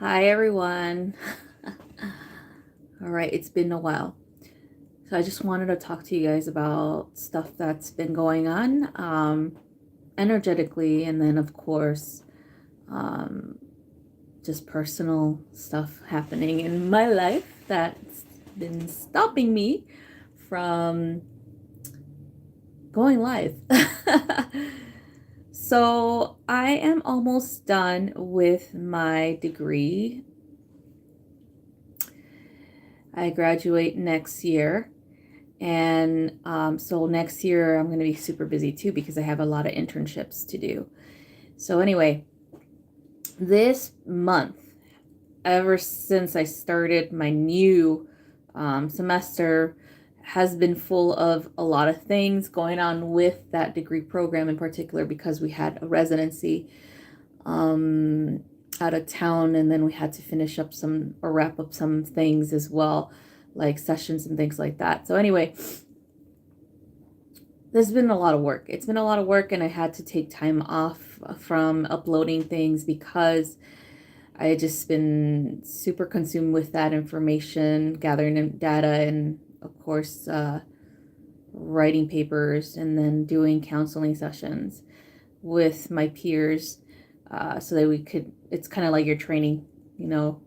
Hi everyone. All right, it's been a while. So I just wanted to talk to you guys about stuff that's been going on energetically, and then of course um, just personal stuff happening in my life that's been stopping me from going live. So I am almost done with my degree. I graduate next year. And so next year I'm going to be super busy too because I have a lot of internships to do. So anyway, this month, ever since I started my new semester, has been full of a lot of things going on with that degree program in particular because we had a residency um, out of town, and then we had to finish up some or wrap up some things as well, like sessions and things like that. So anyway, there's been a lot of work. It's been a lot of work, and I had to take time off from uploading things because I had just been super consumed with that information, gathering data, and of course, writing papers and then doing counseling sessions with my peers so that we could, it's kind of like your training, you know,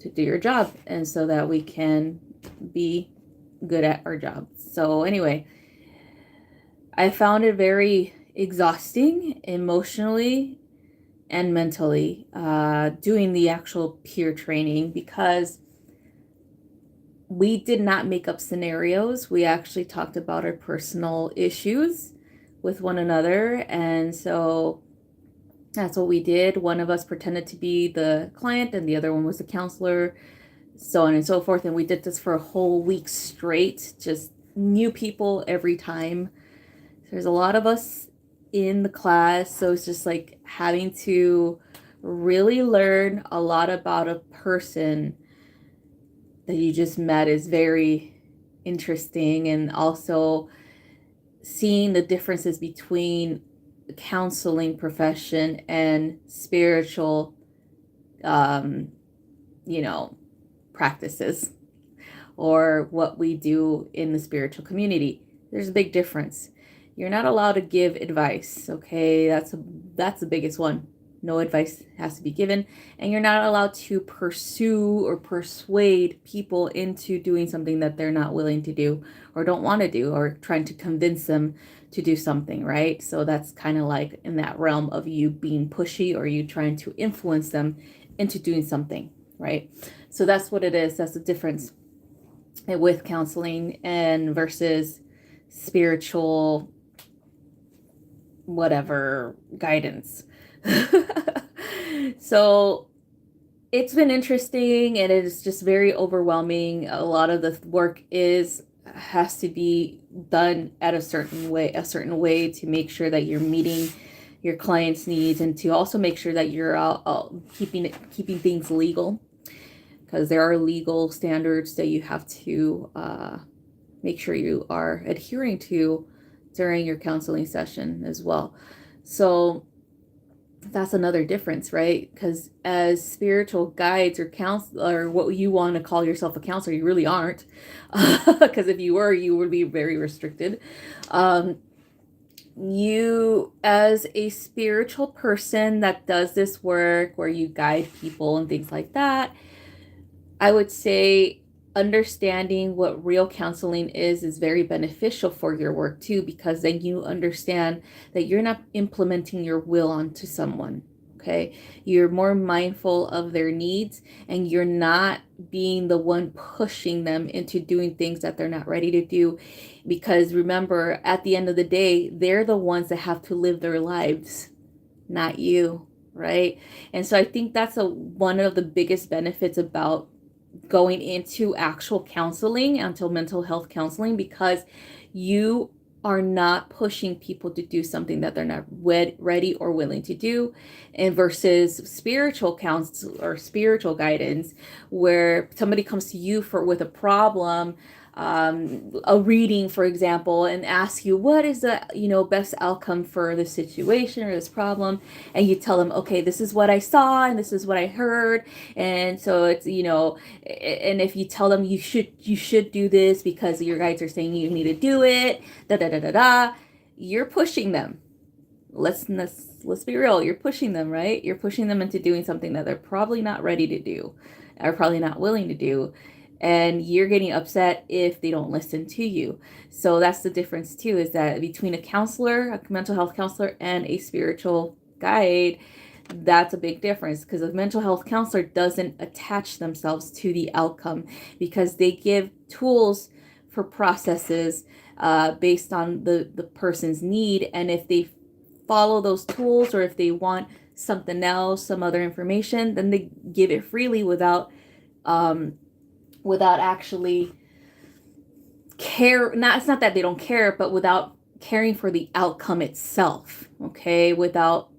to do your job, and so that we can be good at our job. So, anyway, I found it very exhausting emotionally and mentally doing the actual peer training because we did not make up scenarios. We actually talked about our personal issues with one another. And so that's what we did. One of us pretended to be the client and the other one was the counselor, so on and so forth. And we did this for a whole week straight, just new people every time. There's a lot of us in the class, so it's just like having to really learn a lot about a person that you just met is very interesting, and also seeing the differences between the counseling profession and spiritual um you know practices, or what we do in the spiritual community. There's a big difference. You're not allowed to give advice, okay? That's the biggest one. No advice has to be given, and you're not allowed to pursue or persuade people into doing something that they're not willing to do or don't want to do, or trying to convince them to do something, right? So that's kind of like in that realm of you being pushy or you trying to influence them into doing something, right? So that's what it is. That's the difference with counseling and versus spiritual whatever guidance. So it's been interesting, and it is just very overwhelming. A lot of the work is has to be done at a certain way to make sure that you're meeting your clients' needs, and to also make sure that you're keeping things legal, because there are legal standards that you have to make sure you are adhering to during your counseling session as well. So that's another difference, right? Because as spiritual guides or counselor, or what you want to call yourself a counselor, you really aren't. Because if you were, you would be very restricted. Um, you, as a spiritual person that does this work where you guide people and things like that, I would say understanding what real counseling is very beneficial for your work too, because then you understand that you're not implementing your will onto someone. Okay, you're more mindful of their needs, and you're not being the one pushing them into doing things that they're not ready to do. Because remember, at the end of the day, they're the ones that have to live their lives, not you, right? And so I think that's one of the biggest benefits about going into actual counseling, until mental health counseling, because you are not pushing people to do something that they're not ready or willing to do, and versus spiritual counsel or spiritual guidance, where somebody comes to you for with a problem, a reading, for example, and ask you what is the, best outcome for this situation or this problem, and you tell them, okay, this is what I saw and this is what I heard, and so it's, and if you tell them you should do this because your guides are saying you need to do it, da da da da da, you're pushing them. Let's be real. You're pushing them, right? You're pushing them into doing something that they're probably not ready to do, or probably not willing to do, and you're getting upset if they don't listen to you. So that's the difference too, is that between a counselor, a mental health counselor, and a spiritual guide, that's a big difference, because a mental health counselor doesn't attach themselves to the outcome, because they give tools for processes based on the person's need, and if they follow those tools, or if they want something else, some other information, then they give it freely without actually care. Not, it's not that they don't care, but without caring for the outcome itself. Okay, without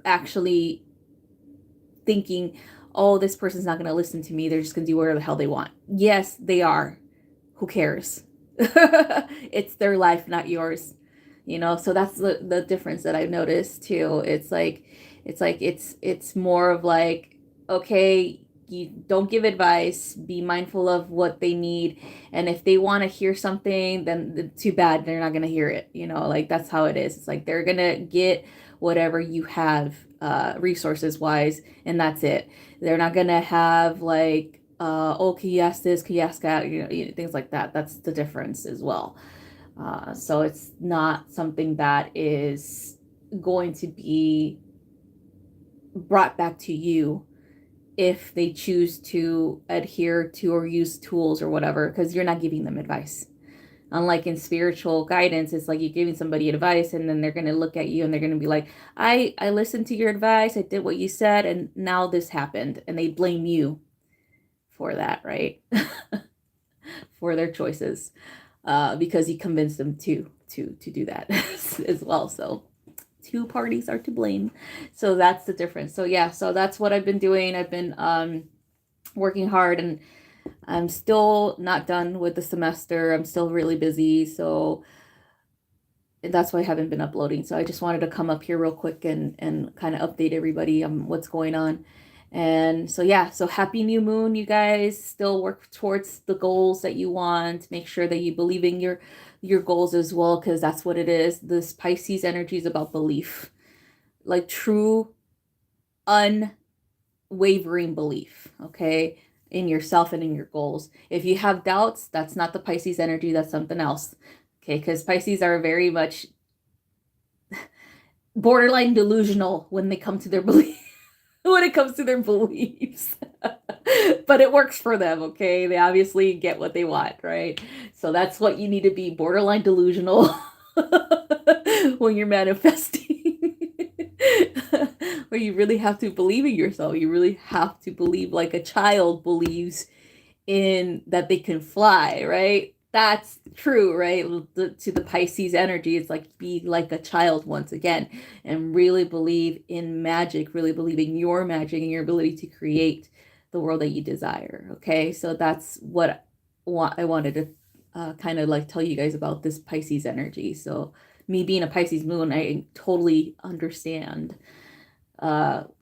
actually thinking, oh, this person's not going to listen to me, they're just going to do whatever the hell they want. Yes, they are. Who cares? It's their life, not yours. So that's the difference that I've noticed too. It's more of like, okay, you don't give advice, be mindful of what they need, and if they want to hear something, then too bad, they're not going to hear it. Like, that's how it is. It's like they're going to get whatever you have resources wise, and that's it. They're not going to have like, oh, can you ask this, can you ask that, things like that. That's the difference as well. So it's not something that is going to be brought back to you if they choose to adhere to or use tools or whatever, because you're not giving them advice. Unlike in spiritual guidance, it's like you're giving somebody advice, and then they're going to look at you and they're going to be like, I listened to your advice, I did what you said, and now this happened. And they blame you for that, right? For their choices. Because you convinced them to do that as well. So two parties are to blame. So that's the difference. So yeah, so that's what I've been doing. I've been working hard, and I'm still not done with the semester. I'm still really busy. So that's why I haven't been uploading. So I just wanted to come up here real quick and kind of update everybody on what's going on. And so yeah, so happy new moon, you guys. Still work towards the goals that you want. Make sure that you believe in your goals as well, because that's what it is. This Pisces energy is about belief, like true unwavering belief, okay, in yourself and in your goals. If you have doubts, that's not the Pisces energy, that's something else. Okay, because Pisces are very much borderline delusional when they come to their belief. When it comes to their beliefs. But it works for them, okay? They obviously get what they want, right? So that's what you need to be, borderline delusional when you're manifesting. Where you really have to believe in yourself. You really have to believe like a child believes in that they can fly, right? That's true, right? To the Pisces energy, it's like be like a child once again, and really believe in magic, really believe in your magic and your ability to create the world that you desire. Okay, so that's what I wanted to kind of like tell you guys about this Pisces energy. So me being a Pisces moon, I totally understand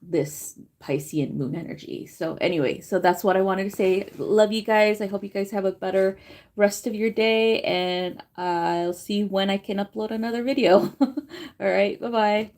this Piscean moon energy. So anyway, so that's what I wanted to say. Love you guys. I hope you guys have a better rest of your day, and I'll see when I can upload another video. All right, bye-bye.